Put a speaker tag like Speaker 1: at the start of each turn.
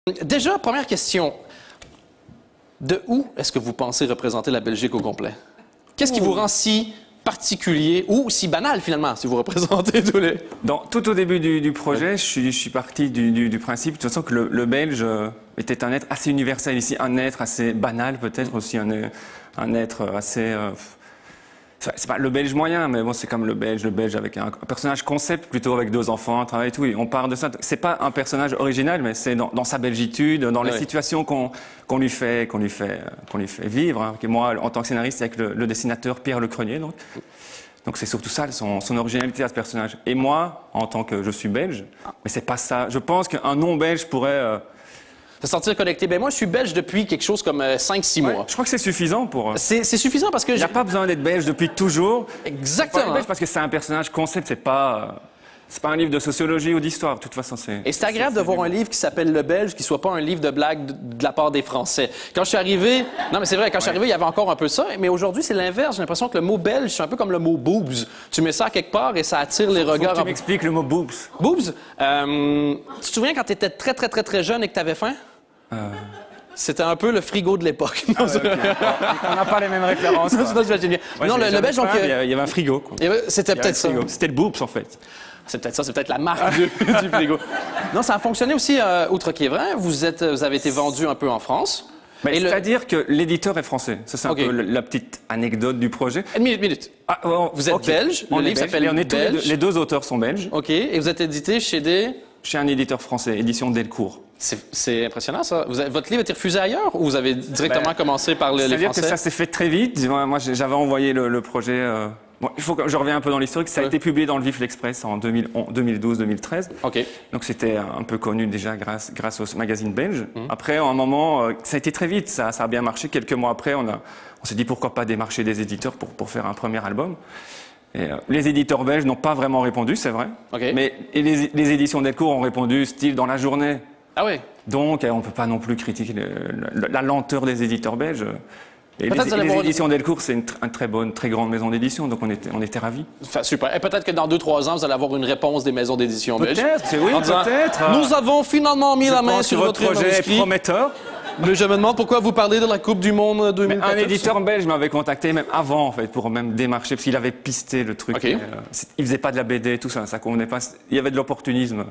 Speaker 1: Déjà, première question. De où est-ce que vous pensez représenter la Belgique au complet? Qu'est-ce qui vous rend si particulier ou si banal, finalement, si vous représentez tous les...
Speaker 2: Tout au début du projet, je suis parti du principe, de toute façon, que le Belge était un être assez universel ici, un être assez banal, peut-être aussi, un être assez... c'est pas le Belge moyen, mais bon, c'est comme le Belge avec un personnage concept, plutôt avec 2 enfants, un travail et tout. Et on part de ça. C'est pas un personnage original, mais c'est dans sa belgitude, dans les situations qu'on lui fait vivre. Hein. Et moi, en tant que scénariste, avec le dessinateur Pierre Lecrenier, donc c'est surtout ça, son originalité à ce personnage. Et moi, en tant que je suis belge, mais c'est pas ça. Je pense qu'un non-belge pourrait
Speaker 1: Se sentir connecté. Ben moi, je suis belge depuis quelque chose comme 5-6 mois.
Speaker 2: Je crois que c'est suffisant pour...
Speaker 1: C'est suffisant parce que...
Speaker 2: Il n'y a pas besoin d'être belge depuis toujours.
Speaker 1: Exactement.
Speaker 2: Belge parce que c'est un personnage concept, c'est pas un livre de sociologie ou d'histoire. De toute façon, c'est...
Speaker 1: Et c'est agréable de voir un livre qui s'appelle Le Belge, qui soit pas un livre de blagues de la part des Français. Quand je suis arrivé... Non, mais c'est vrai, quand je suis arrivé, il y avait encore un peu ça. Mais aujourd'hui, c'est l'inverse. J'ai l'impression que le mot belge, c'est un peu comme le mot boobs. Tu mets ça à quelque part et ça attire les regards.
Speaker 2: Tu m'expliques le mot boobs.
Speaker 1: Boobs? Tu te souviens quand tu étais très jeune et que tu avais faim? C'était un peu le frigo de l'époque.
Speaker 2: On n'a pas les mêmes références.
Speaker 1: Non, le Belge, donc...
Speaker 2: Il y avait un frigo.
Speaker 1: C'était peut-être ça.
Speaker 2: C'était le Boops, en fait.
Speaker 1: C'est peut-être ça, c'est peut-être la marque du frigo. Non, ça a fonctionné aussi, outre qu'il est vrai. Vous avez été vendu un peu en France.
Speaker 2: C'est-à-dire que l'éditeur est français. Ça, c'est un peu la petite anecdote du projet.
Speaker 1: Une minute. Vous êtes belge, le livre s'appelle Belge.
Speaker 2: Les 2 auteurs sont belges.
Speaker 1: OK, et vous êtes édité
Speaker 2: chez un éditeur français, édition Delcourt.
Speaker 1: C'est impressionnant, ça. Votre livre a été refusé ailleurs ou vous avez directement commencé par les Français?
Speaker 2: C'est-à-dire que ça s'est fait très vite. Moi, j'avais envoyé le projet... il faut que je revienne un peu dans l'historique. Ça a été publié dans le Vif l'Express en 2012-2013.
Speaker 1: OK.
Speaker 2: Donc, c'était un peu connu déjà grâce au magazine belge. Après, à un moment, ça a été très vite. Ça a bien marché. Quelques mois après, on s'est dit pourquoi pas démarcher des éditeurs pour faire un premier album. Et, les éditeurs belges n'ont pas vraiment répondu, c'est vrai.
Speaker 1: Okay.
Speaker 2: Mais les éditions Delcourt ont répondu style dans la journée.
Speaker 1: Ah oui.
Speaker 2: Donc, on ne peut pas non plus critiquer la lenteur des éditeurs belges. Et les éditions Delcourt, c'est une très grande maison d'édition, donc on était ravis.
Speaker 1: Enfin, super. Et peut-être que dans 2-3 ans, vous allez avoir une réponse des maisons d'édition belges.
Speaker 2: Peut-être.
Speaker 1: Nous avons finalement mis la main sur votre
Speaker 2: projet prometteur.
Speaker 1: Mais je me demande pourquoi vous parlez de la Coupe du Monde 2014.
Speaker 2: Un éditeur belge m'avait contacté même avant, en fait, pour même démarcher, parce qu'il avait pisté le truc.
Speaker 1: Okay.
Speaker 2: Il faisait pas de la BD, tout ça, ça convenait pas. Il y avait de l'opportunisme.